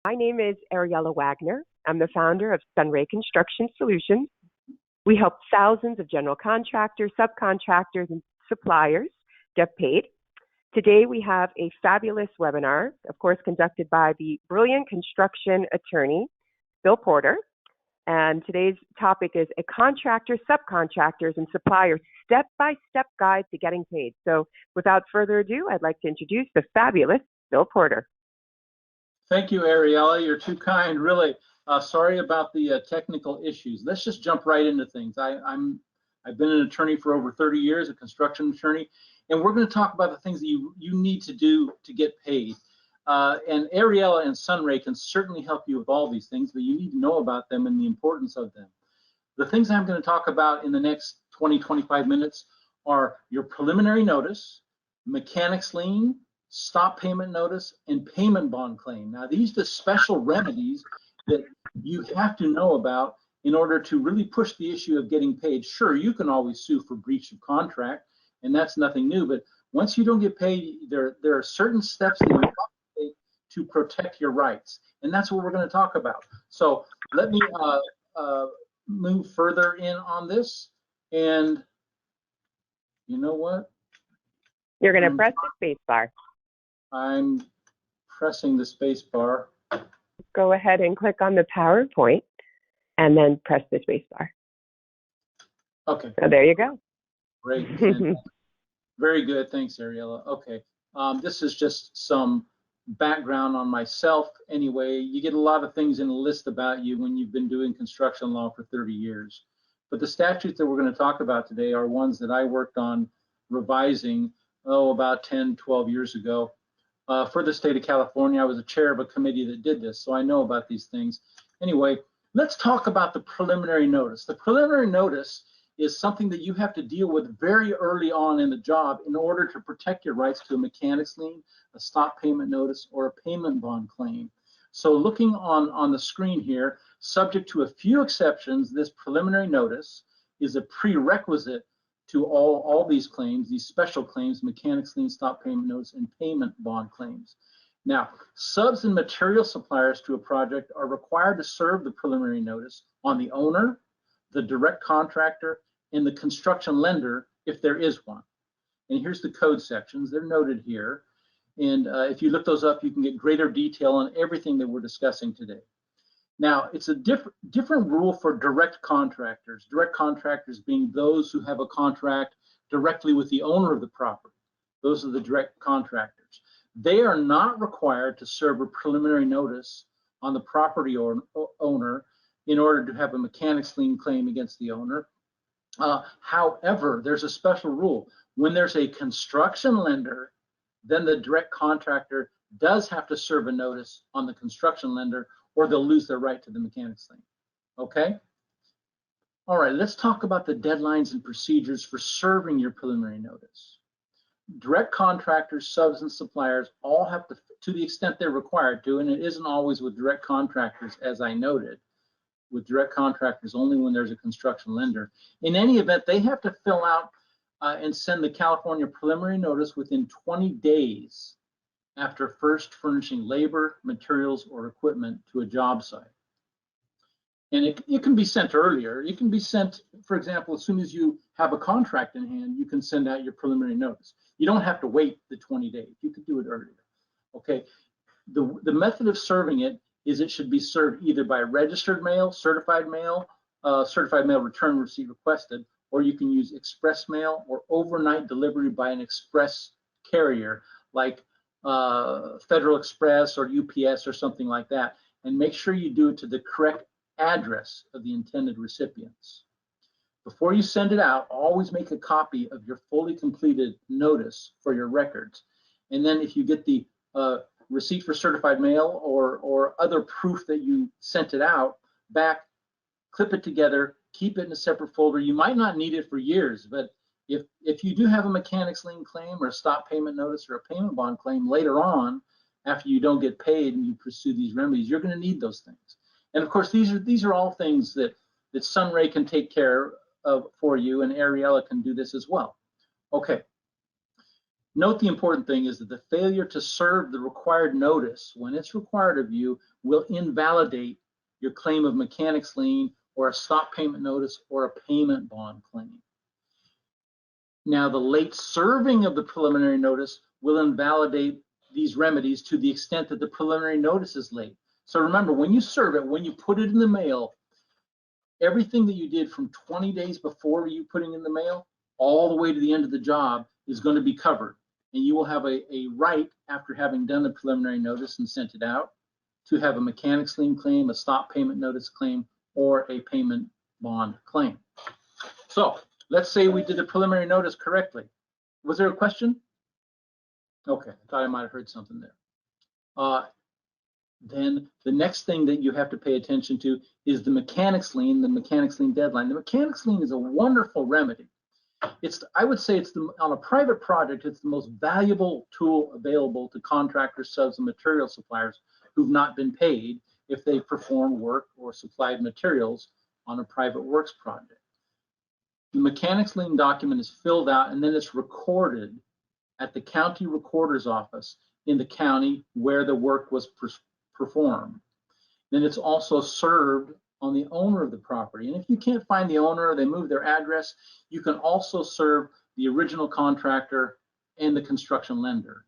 My name is Ariella Wagner. I'm the founder of SunRay Construction Solutions. We help thousands of general contractors, subcontractors, and suppliers get paid. Today we have a fabulous webinar, of course, conducted by the brilliant construction attorney, Bill Porter. And today's topic is a contractor, subcontractors, and suppliers step-by-step guide to getting paid. So without further ado, I'd like to introduce the fabulous Bill Porter. Thank you, Ariella. You're too kind, really. Sorry about the technical issues. Let's just jump right into things. I've been an attorney for over 30 years, a construction attorney, and we're going to talk about the things that you need to do to get paid. And Ariella and SunRay can certainly help you with all these things, but you need to know about them and the importance of them. The things I'm going to talk about in the next 20-25 minutes are your preliminary notice, mechanics lien, stop payment notice, and payment bond claim. Now, these are the special remedies that you have to know about in order to really push the issue of getting paid. Sure, you can always sue for breach of contract, and that's nothing new, but once you don't get paid, there are certain steps that you have to take to protect your rights, and that's what we're going to talk about. So let me move further in on this, and you know what? You're going to press the space bar. I'm pressing the space bar. Go ahead and click on the PowerPoint and then press the space bar. Okay. So there you go. Great. Very good. Thanks, Ariella. Okay. This is just some background on myself. Anyway, you get a lot of things in a list about you when you've been doing construction law for 30 years. But the statutes that we're going to talk about today are ones that I worked on revising, about 10, 12 years ago. For the state of California, I was a chair of a committee that did this, so I know about these things. Anyway, let's talk about the preliminary notice. The preliminary notice is something that you have to deal with very early on in the job in order to protect your rights to a mechanics lien, a stop payment notice, or a payment bond claim. So looking on the screen here, subject to a few exceptions, this preliminary notice is a prerequisite to all these claims, these special claims, mechanics lien, stop payment notice, and payment bond claims. Now, subs and material suppliers to a project are required to serve the preliminary notice on the owner, the direct contractor, and the construction lender if there is one. And here's the code sections. They're noted here. And if you look those up, you can get greater detail on everything that we're discussing today. Now, it's a different rule for direct contractors. Direct contractors being those who have a contract directly with the owner of the property. Those are the direct contractors. They are not required to serve a preliminary notice on the property owner in order to have a mechanics lien claim against the owner. However, there's a special rule. When there's a construction lender, then the direct contractor does have to serve a notice on the construction lender, or they'll lose their right to the mechanics lien. Okay? All right, let's talk about the deadlines and procedures for serving your preliminary notice. Direct contractors, subs, and suppliers all have to the extent they're required to, and it isn't always with direct contractors, as I noted, with direct contractors only when there's a construction lender. In any event, they have to fill out and send the California preliminary notice within 20 days after first furnishing labor, materials, or equipment to a job site. And it can be sent earlier. It can be sent, for example, as soon as you have a contract in hand, you can send out your preliminary notice. You don't have to wait the 20 days. You could do it earlier. Okay. The method of serving it is it should be served either by registered mail, certified mail return receipt requested, or you can use express mail or overnight delivery by an express carrier like Federal Express or UPS or something like that, and make sure you do it to the correct address of the intended recipients. Before you send it out, always make a copy of your fully completed notice for your records. And then if you get the receipt for certified mail or other proof that you sent it out back, clip it together, keep it in a separate folder. You might not need it for years, but if you do have a mechanics lien claim or a stop payment notice or a payment bond claim later on, after you don't get paid and you pursue these remedies, you're going to need those things. And of course, these are all things that SunRay can take care of for you, and Ariella can do this as well. Okay. Note the important thing is that the failure to serve the required notice when it's required of you will invalidate your claim of mechanics lien or a stop payment notice or a payment bond claim. Now, the late serving of the preliminary notice will invalidate these remedies to the extent that the preliminary notice is late. So remember, when you serve it, when you put it in the mail, everything that you did from 20 days before you putting in the mail all the way to the end of the job is going to be covered. And you will have a right, after having done the preliminary notice and sent it out, to have a mechanics lien claim, a stop payment notice claim, or a payment bond claim. So let's say we did the preliminary notice correctly. Was there a question? Okay, I thought I might have heard something there. Then the next thing that you have to pay attention to is the mechanics lien, the mechanics lien deadline. The mechanics lien is a wonderful remedy. I would say on a private project, it's the most valuable tool available to contractors, subs, and material suppliers who've not been paid if they performed work or supplied materials on a private works project. The mechanics lien document is filled out and then it's recorded at the county recorder's office in the county where the work was performed. Then it's also served on the owner of the property. And if you can't find the owner or they move their address, you can also serve the original contractor and the construction lender.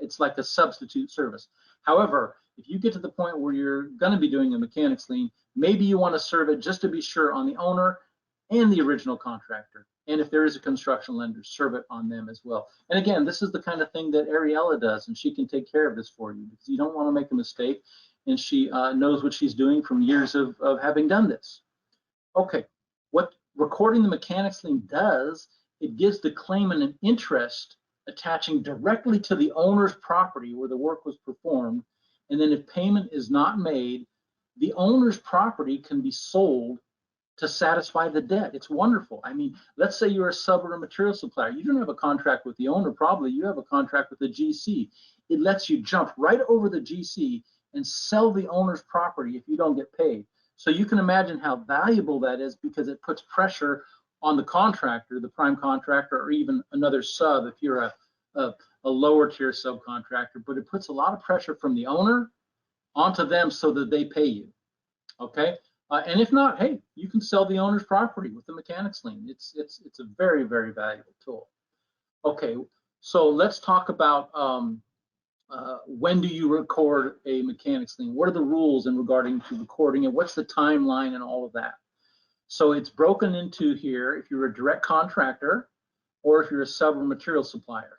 It's like a substitute service. However, if you get to the point where you're going to be doing a mechanics lien, maybe you want to serve it just to be sure on the owner and the original contractor. And if there is a construction lender, serve it on them as well. And again, this is the kind of thing that Ariella does, and she can take care of this for you because you don't want to make a mistake. And she knows what she's doing from years of having done this. Okay, what recording the mechanics lien does, it gives the claimant an interest attaching directly to the owner's property where the work was performed. And then if payment is not made, the owner's property can be sold to satisfy the debt. It's wonderful. I mean, let's say you're a sub or a material supplier. You don't have a contract with the owner, probably. You have a contract with the GC. It lets you jump right over the GC and sell the owner's property if you don't get paid. So you can imagine how valuable that is because it puts pressure on the contractor, the prime contractor, or even another sub if you're a lower tier subcontractor, but it puts a lot of pressure from the owner onto them so that they pay you, okay? And if not, hey, you can sell the owner's property with the mechanics lien. It's a very, very valuable tool. Okay, so let's talk about when do you record a mechanics lien? What are the rules in regarding to recording it? What's the timeline and all of that? So it's broken into here if you're a direct contractor or if you're a sub or material supplier.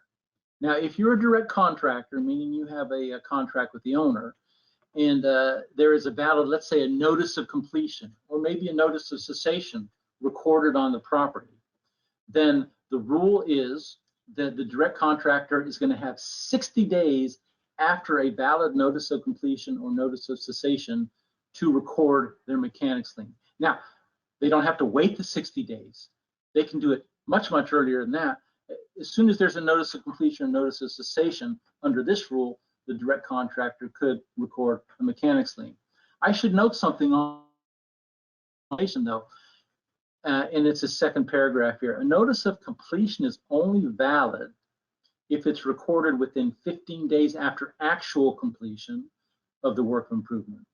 Now, if you're a direct contractor, meaning you have a contract with the owner, and there is a valid, let's say, a notice of completion, or maybe a notice of cessation recorded on the property, then the rule is that the direct contractor is going to have 60 days after a valid notice of completion or notice of cessation to record their mechanics lien. Now, they don't have to wait the 60 days. They can do it much, much earlier than that. As soon as there's a notice of completion or notice of cessation, under this rule, the direct contractor could record a mechanics lien. I should note something on though, and it's a second paragraph here. A notice of completion is only valid if it's recorded within 15 days after actual completion of the work improvement.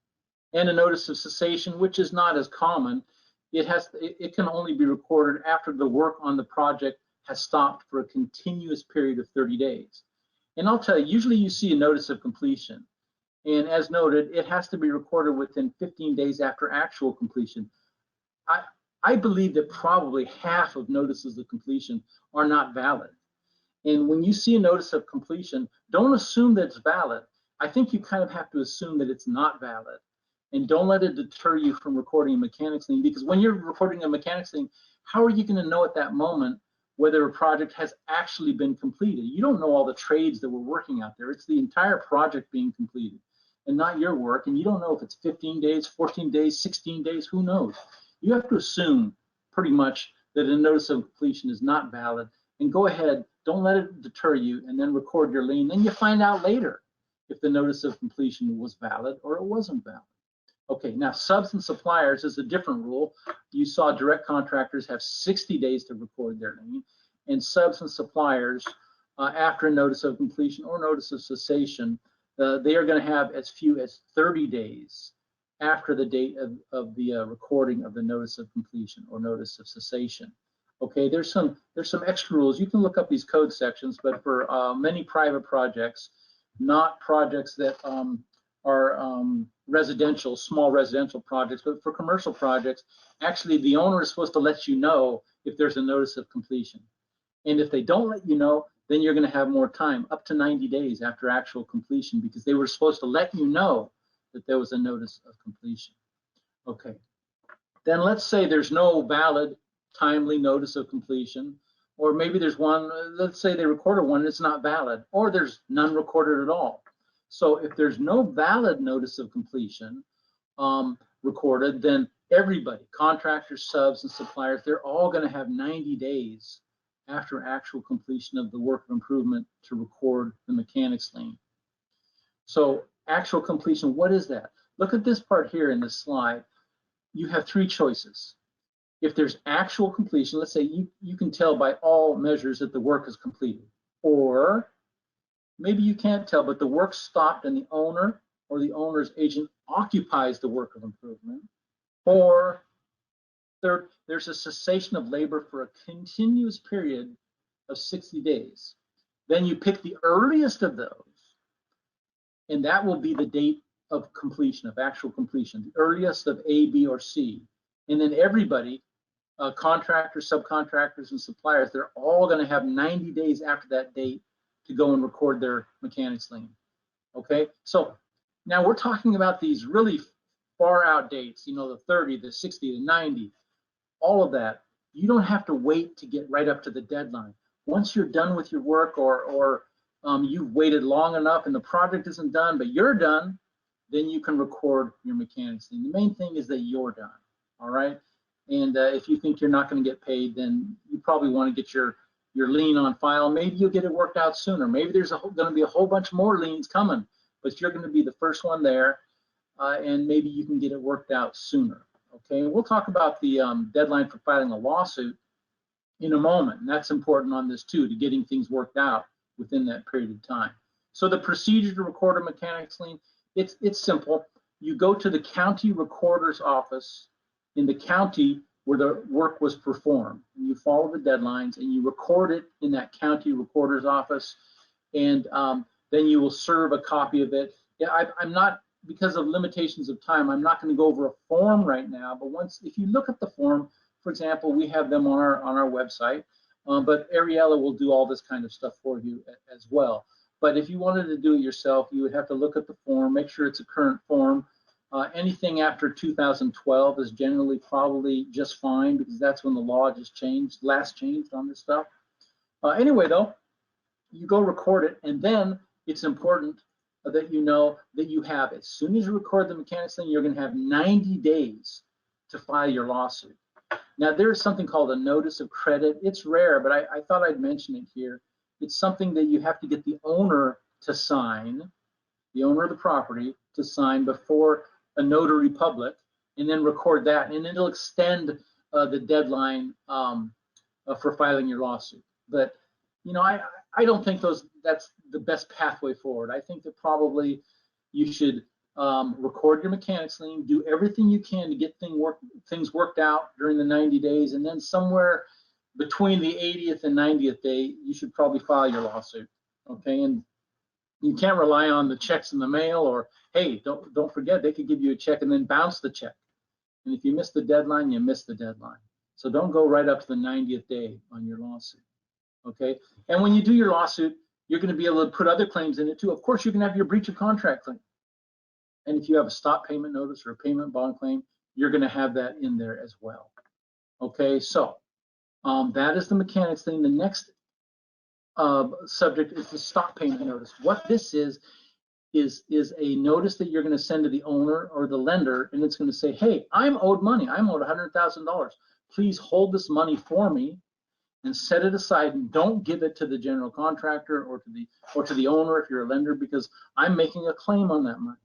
And a notice of cessation, which is not as common, it can only be recorded after the work on the project has stopped for a continuous period of 30 days. And I'll tell you, usually you see a notice of completion. And as noted, it has to be recorded within 15 days after actual completion. I believe that probably half of notices of completion are not valid. And when you see a notice of completion, don't assume that it's valid. I think you kind of have to assume that it's not valid. And don't let it deter you from recording a mechanics lien, because when you're recording a mechanics lien, how are you going to know at that moment whether a project has actually been completed? You don't know all the trades that were working out there. It's the entire project being completed and not your work. And you don't know if it's 15 days, 14 days, 16 days, who knows? You have to assume pretty much that a notice of completion is not valid, and go ahead, don't let it deter you, and then record your lien. Then you find out later if the notice of completion was valid or it wasn't valid. Okay, now subs and suppliers is a different rule. You saw direct contractors have 60 days to record their lien, and subs and suppliers after a notice of completion or notice of cessation, they are going to have as few as 30 days after the date of the recording of the notice of completion or notice of cessation. Okay, there's some extra rules. You can look up these code sections, but for many private projects, not projects that are residential, small residential projects, but for commercial projects, actually the owner is supposed to let you know if there's a notice of completion. And if they don't let you know, then you're going to have more time, up to 90 days after actual completion, because they were supposed to let you know that there was a notice of completion. Okay, then let's say there's no valid timely notice of completion, or maybe there's one, let's say they recorded one and it's not valid, or there's none recorded at all. So if there's no valid notice of completion recorded, then everybody, contractors, subs, and suppliers, they're all going to have 90 days after actual completion of the work of improvement to record the mechanics lien. So actual completion, what is that? Look at this part here in this slide. You have three choices. If there's actual completion, let's say you can tell by all measures that the work is completed, or maybe you can't tell, but the work stopped and the owner or the owner's agent occupies the work of improvement, or third, there's a cessation of labor for a continuous period of 60 days. Then you pick the earliest of those, and that will be the date of completion, of actual completion, the earliest of A, B, or C. And then everybody, contractors, subcontractors, and suppliers, they're all going to have 90 days after that date to go and record their mechanics lien. Okay, so now we're talking about these really far out dates, you know, the 30, the 60, the 90, all of that. You don't have to wait to get right up to the deadline. Once you're done with your work, or you've waited long enough and the project isn't done, but you're done, then you can record your mechanics lien. The main thing is that you're done, all right? And if you think you're not going to get paid, then you probably want to get your lien on file. Maybe you'll get it worked out sooner. Maybe there's going to be a whole bunch more liens coming, but you're going to be the first one there, and maybe you can get it worked out sooner. Okay, we'll talk about the deadline for filing a lawsuit in a moment, and that's important on this too, to getting things worked out within that period of time. So the procedure to record a mechanics lien, it's simple. You go to the county recorder's office in the county where the work was performed, and you follow the deadlines and you record it in that county recorder's office, and then you will serve a copy of it. Yeah, I'm not, because of limitations of time, I'm not going to go over a form right now, but if you look at the form, for example, we have them on our website, but Ariella will do all this kind of stuff for you as well. But if you wanted to do it yourself, you would have to look at the form, make sure it's a current form. Anything after 2012 is generally probably just fine, because that's when the law just last changed on this stuff. Anyway, though, you go record it, and then it's important that you know that you have, as soon as you record the mechanics lien, you're going to have 90 days to file your lawsuit. Now, there's something called a notice of credit. It's rare, but I thought I'd mention it here. It's something that you have to get the owner to sign, the owner of the property to sign before a notary public, and then record that, and it'll extend the deadline for filing your lawsuit. But you know, I don't think that's the best pathway forward. I think that probably you should record your mechanics lien, do everything you can to get things worked out during the 90 days, and then somewhere between the 80th and 90th day, you should probably file your lawsuit. Okay, and you can't rely on the checks in the mail, or hey, don't forget, they could give you a check and then bounce the check. And if you miss the deadline, you miss the deadline. So don't go right up to the 90th day on your lawsuit. Okay, and when you do your lawsuit, you're going to be able to put other claims in it too. Of course, you can have your breach of contract claim. And if you have a stop payment notice or a payment bond claim, you're going to have that in there as well. Okay, so that is the mechanics lien. The next subject is the stop payment notice. What this is a notice that you're going to send to the owner or the lender, and it's going to say, hey, I'm owed money. I'm owed $100,000. Please hold this money for me and set it aside, and don't give it to the general contractor or to the owner if you're a lender, because I'm making a claim on that money.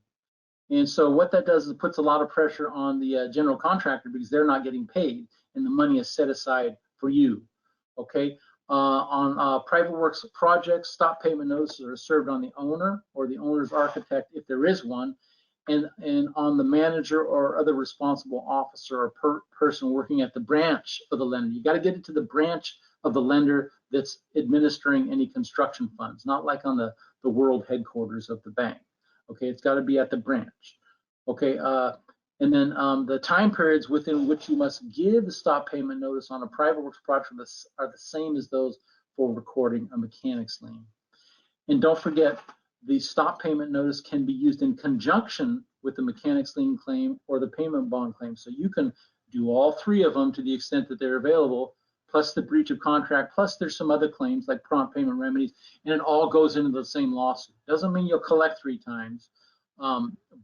And so what that does is it puts a lot of pressure on the general contractor, because they're not getting paid and the money is set aside for you. Okay, On private works projects, stop payment notices are served on the owner or the owner's architect if there is one, and on the manager or other responsible officer or person working at the branch of the lender. You got to get it to the branch of the lender that's administering any construction funds, not like on the world headquarters of the bank. Okay, it's got to be at the branch. Okay, and then the time periods within which you must give the stop payment notice on a private works project are the same as those for recording a mechanics lien. And don't forget, the stop payment notice can be used in conjunction with the mechanics lien claim or the payment bond claim. So you can do all three of them to the extent that they're available, plus the breach of contract, plus there's some other claims like prompt payment remedies, and it all goes into the same lawsuit. Doesn't mean you'll collect 3 times,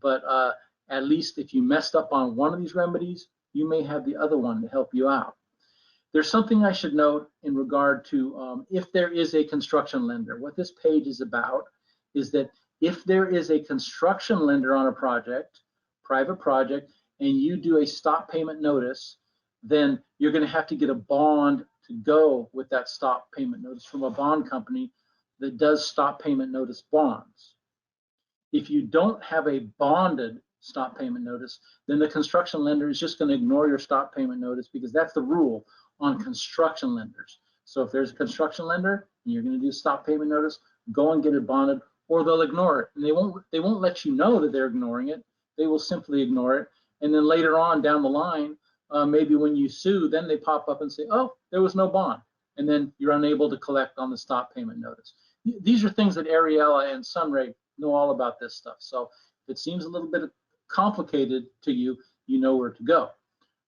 but at least if you messed up on one of these remedies, you may have the other one to help you out. There's something I should note in regard to if there is a construction lender. What this page is about is that if there is a construction lender on a project, private project, and you do a stop payment notice, then you're going to have to get a bond to go with that stop payment notice from a bond company that does stop payment notice bonds. If you don't have a bonded stop payment notice, then the construction lender is just going to ignore your stop payment notice, because that's the rule on construction lenders. So if there's a construction lender and you're going to do a stop payment notice, go and get it bonded, or they'll ignore it. And they won't let you know that they're ignoring it. They will simply ignore it. And then later on down the line, maybe when you sue, then they pop up and say, oh, there was no bond. And then you're unable to collect on the stop payment notice. These are things that Ariella and SunRay know all about this stuff. So if it seems a little bit complicated to you, you know where to go.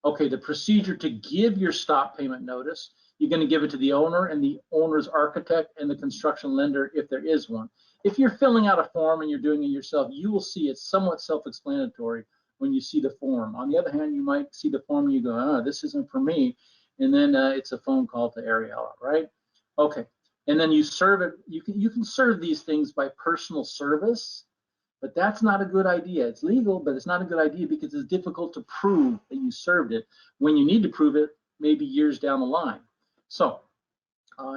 Okay, the procedure to give your stop payment notice, you're going to give it to the owner and the owner's architect and the construction lender if there is one. If you're filling out a form and you're doing it yourself, you will see it's somewhat self-explanatory when you see the form. On the other hand, you might see the form and you go, oh, this isn't for me. And then it's a phone call to Ariella, right? Okay, and then you serve it. You can serve these things by personal service, but that's not a good idea. It's legal, but it's not a good idea because it's difficult to prove that you served it when you need to prove it maybe years down the line. So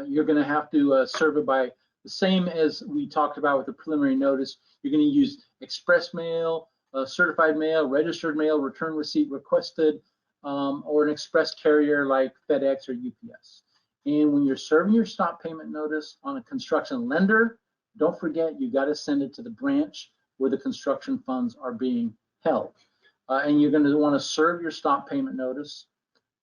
you're going to have to serve it by the same as we talked about with the preliminary notice. You're going to use express mail, certified mail, registered mail, return receipt requested, or an express carrier like FedEx or UPS. And when you're serving your stop payment notice on a construction lender, don't forget you got to send it to the branch where the construction funds are being held. And you're going to want to serve your stop payment notice.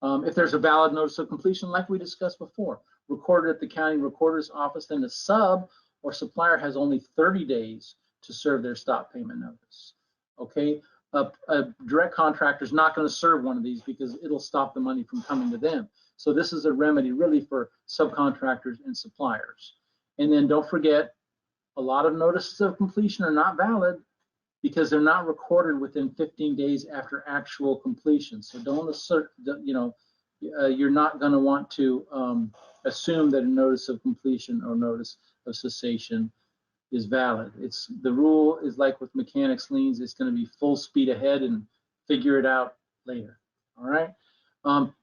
If there's a valid notice of completion, like we discussed before, recorded at the county recorder's office, then the sub or supplier has only 30 days to serve their stop payment notice. Okay, a direct contractor is not going to serve one of these because it'll stop the money from coming to them. So this is a remedy really for subcontractors and suppliers. And then don't forget, a lot of notices of completion are not valid because they're not recorded within 15 days after actual completion. So don't assert that, you're not going to want to assume that a notice of completion or notice of cessation is valid. The rule is like with mechanics liens, it's going to be full speed ahead and figure it out later. All right.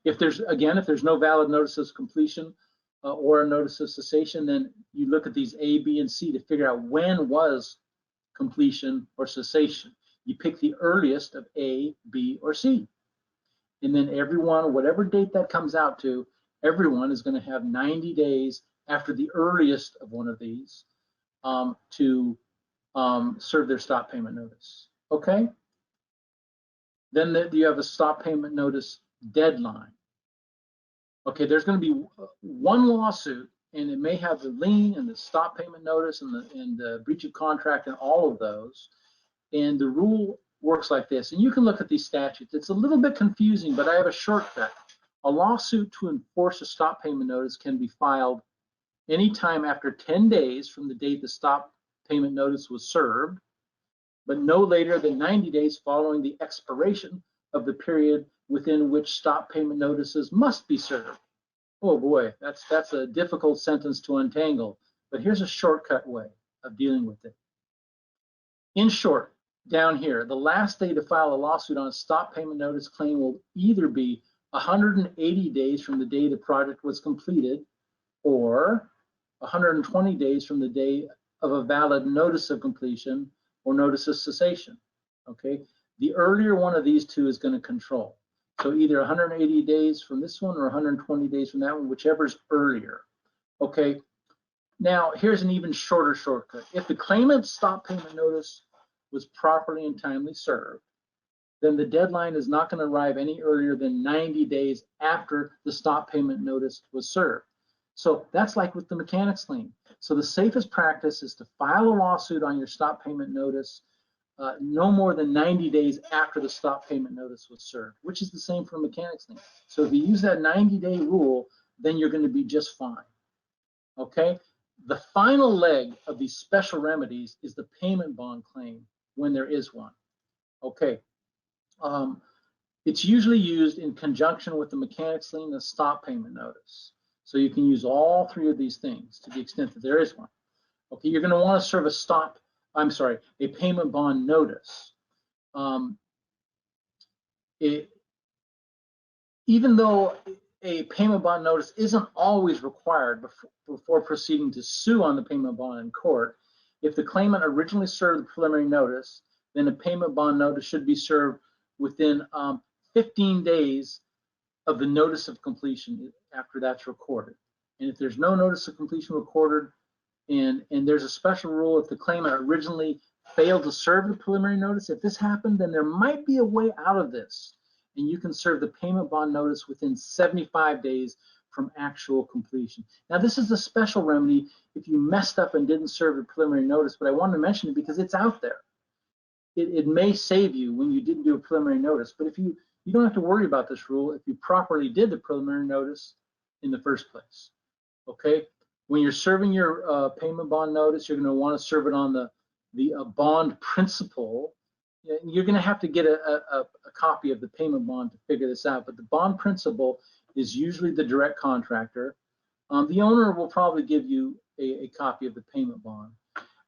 If there's no valid notice of completion or a notice of cessation, then you look at these A, B, and C to figure out when was completion or cessation. You pick the earliest of A, B, or C. And then everyone, whatever date that comes out to, everyone is going to have 90 days after the earliest of one of these to serve their stop payment notice. Okay? Then you have a stop payment notice deadline. Okay, there's going to be one lawsuit, and it may have the lien and the stop payment notice and the breach of contract and all of those. And the rule works like this. And you can look at these statutes. It's a little bit confusing, but I have a shortcut. A lawsuit to enforce a stop payment notice can be filed anytime after 10 days from the date the stop payment notice was served, but no later than 90 days following the expiration of the period within which stop payment notices must be served. Oh boy, that's a difficult sentence to untangle, but here's a shortcut way of dealing with it. In short, down here, the last day to file a lawsuit on a stop payment notice claim will either be 180 days from the day the project was completed, or 120 days from the day of a valid notice of completion or notice of cessation. Okay, the earlier one of these two is going to control. So either 180 days from this one or 120 days from that one, whichever's earlier. Okay, now here's an even shorter shortcut. If the claimant's stop payment notice was properly and timely served, then the deadline is not going to arrive any earlier than 90 days after the stop payment notice was served. So that's like with the mechanics lien. So the safest practice is to file a lawsuit on your stop payment notice no more than 90 days after the stop payment notice was served, which is the same for a mechanics lien. So if you use that 90-day rule, then you're going to be just fine. Okay? The final leg of these special remedies is the payment bond claim when there is one. Okay. It's usually used in conjunction with the mechanics lien and the stop payment notice. So you can use all three of these things to the extent that there is one. Okay, you're going to want to serve a payment bond notice. Even though a payment bond notice isn't always required before proceeding to sue on the payment bond in court, if the claimant originally served the preliminary notice, then a payment bond notice should be served within 15 days of the notice of completion after that's recorded. And if there's no notice of completion recorded, and there's a special rule if the claimant originally failed to serve the preliminary notice, if this happened, then there might be a way out of this. And you can serve the payment bond notice within 75 days from actual completion. Now, this is a special remedy if you messed up and didn't serve the preliminary notice, but I wanted to mention it because it's out there. It may save you when you didn't do a preliminary notice, but if you don't have to worry about this rule if you properly did the preliminary notice in the first place. Okay, when you're serving your payment bond notice, you're going to want to serve it on the bond principal. You're going to have to get a copy of the payment bond to figure this out, but the bond principal is usually the direct contractor. The owner will probably give you a copy of the payment bond.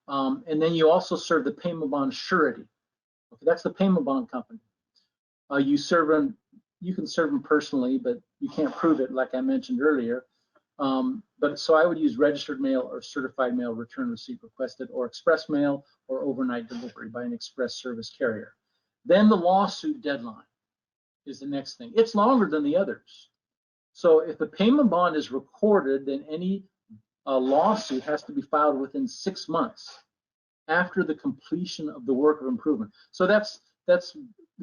And then you also serve the payment bond surety. Okay, that's the payment bond company. You can serve them personally, but you can't prove it like I mentioned earlier. But so I would use registered mail or certified mail return receipt requested, or express mail or overnight delivery by an express service carrier. Then the lawsuit deadline is the next thing. It's longer than the others. So if the payment bond is recorded, then any lawsuit has to be filed within 6 months after the completion of the work of improvement. So that's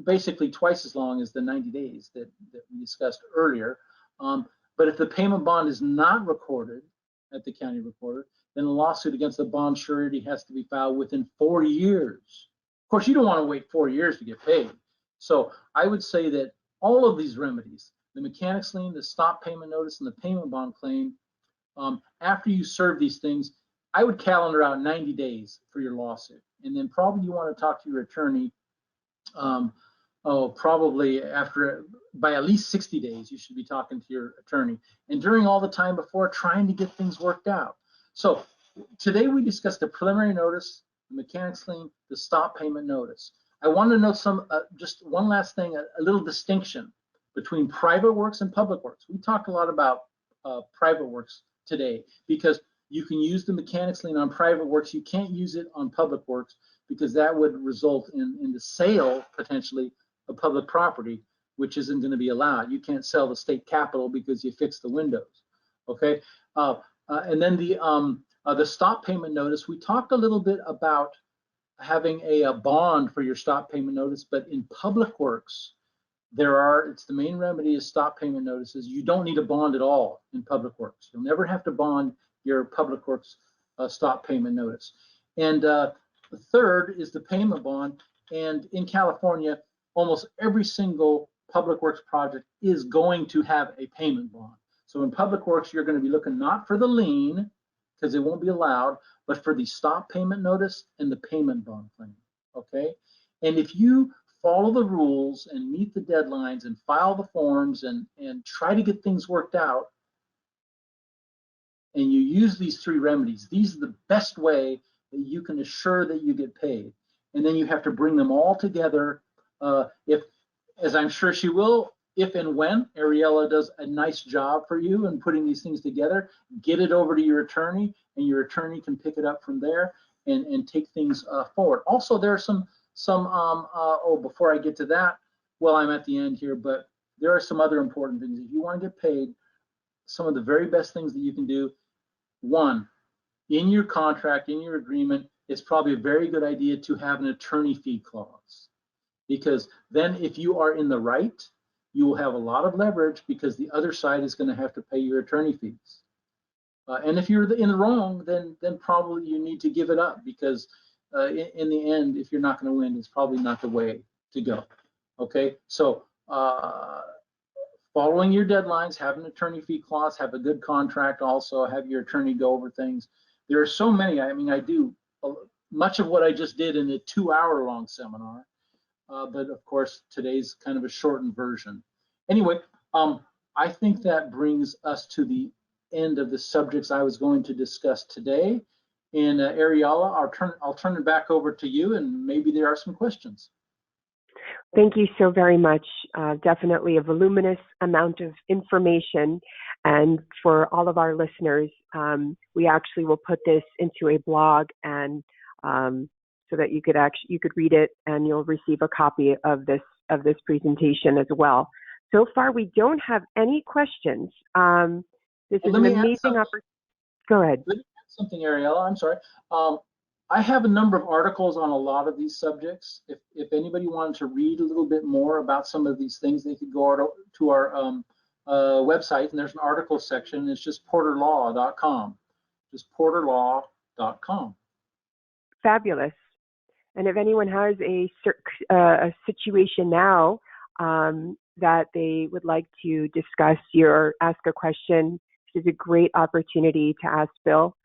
basically twice as long as the 90 days that we discussed earlier. But if the payment bond is not recorded at the county recorder, then a lawsuit against the bond surety has to be filed within 4 years. Of course, you don't want to wait 4 years to get paid. So I would say that all of these remedies, the mechanics lien, the stop payment notice, and the payment bond claim, after you serve these things, I would calendar out 90 days for your lawsuit. And then probably you want to talk to your attorney, probably by at least 60 days, you should be talking to your attorney. And during all the time before, trying to get things worked out. So today we discussed the preliminary notice, the mechanics lien, the stop payment notice. I want to note just one last thing, a little distinction between private works and public works. We talked a lot about private works today because you can use the mechanics lien on private works. You can't use it on public works because that would result in the sale, potentially, of public property, which isn't going to be allowed. You can't sell the state capitol because you fixed the windows, okay? And then the stop payment notice, we talked a little bit about having a bond for your stop payment notice, but in public works, it's the main remedy is stop payment notices. You don't need a bond at all in public works. You'll never have to bond your public works stop payment notice. And the third is the payment bond. And in California, almost every single public works project is going to have a payment bond. So in public works, you're going to be looking not for the lien, because it won't be allowed, but for the stop payment notice and the payment bond claim, okay? And if you follow the rules and meet the deadlines and file the forms and try to get things worked out, and you use these three remedies, these are the best way that you can assure that you get paid. And then you have to bring them all together. If, as I'm sure she will, if and when Ariella does a nice job for you in putting these things together, get it over to your attorney, and your attorney can pick it up from there and take things forward. Also, there are some before I get to that, well, I'm at the end here, but there are some other important things. If you want to get paid, some of the very best things that you can do, one, in your contract, in your agreement, it's probably a very good idea to have an attorney fee clause, because then if you are in the right, you will have a lot of leverage because the other side is going to have to pay your attorney fees. And if you're in the wrong, then probably you need to give it up, because in the end, if you're not going to win, it's probably not the way to go. Okay, so following your deadlines, have an attorney fee clause, have a good contract, also have your attorney go over things. There are so many. I mean, I do much of what I just did in a 2-hour-long seminar, but of course today's kind of a shortened version. Anyway, I think that brings us to the end of the subjects I was going to discuss today. And Ariella, I'll turn it back over to you, and maybe there are some questions. Thank you so very much. Definitely a voluminous amount of information. And for all of our listeners, we actually will put this into a blog, and so that you could read it, and you'll receive a copy of this presentation as well. So far, we don't have any questions. This is an amazing opportunity. Go ahead. Let me add something, Ariella. I'm sorry. I have a number of articles on a lot of these subjects. If anybody wanted to read a little bit more about some of these things, they could go to our website, and there's an article section. It's just porterlaw.com. Just porterlaw.com. Fabulous. And if anyone has a situation now that they would like to discuss or ask a question, this is a great opportunity to ask Bill.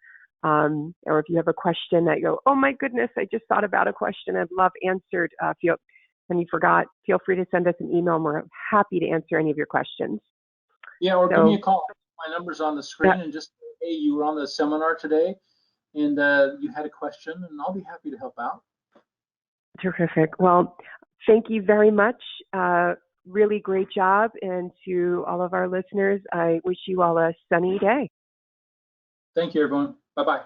Or if you have a question that you go, oh my goodness, I just thought about a question I'd love answered, and you forgot, feel free to send us an email, and we're happy to answer any of your questions. Yeah, or give me a call. My number's on the screen, and just say, hey, you were on the seminar today, and you had a question, and I'll be happy to help out. Terrific. Well, thank you very much. Really great job. And to all of our listeners, I wish you all a sunny day. Thank you, everyone. Bye-bye.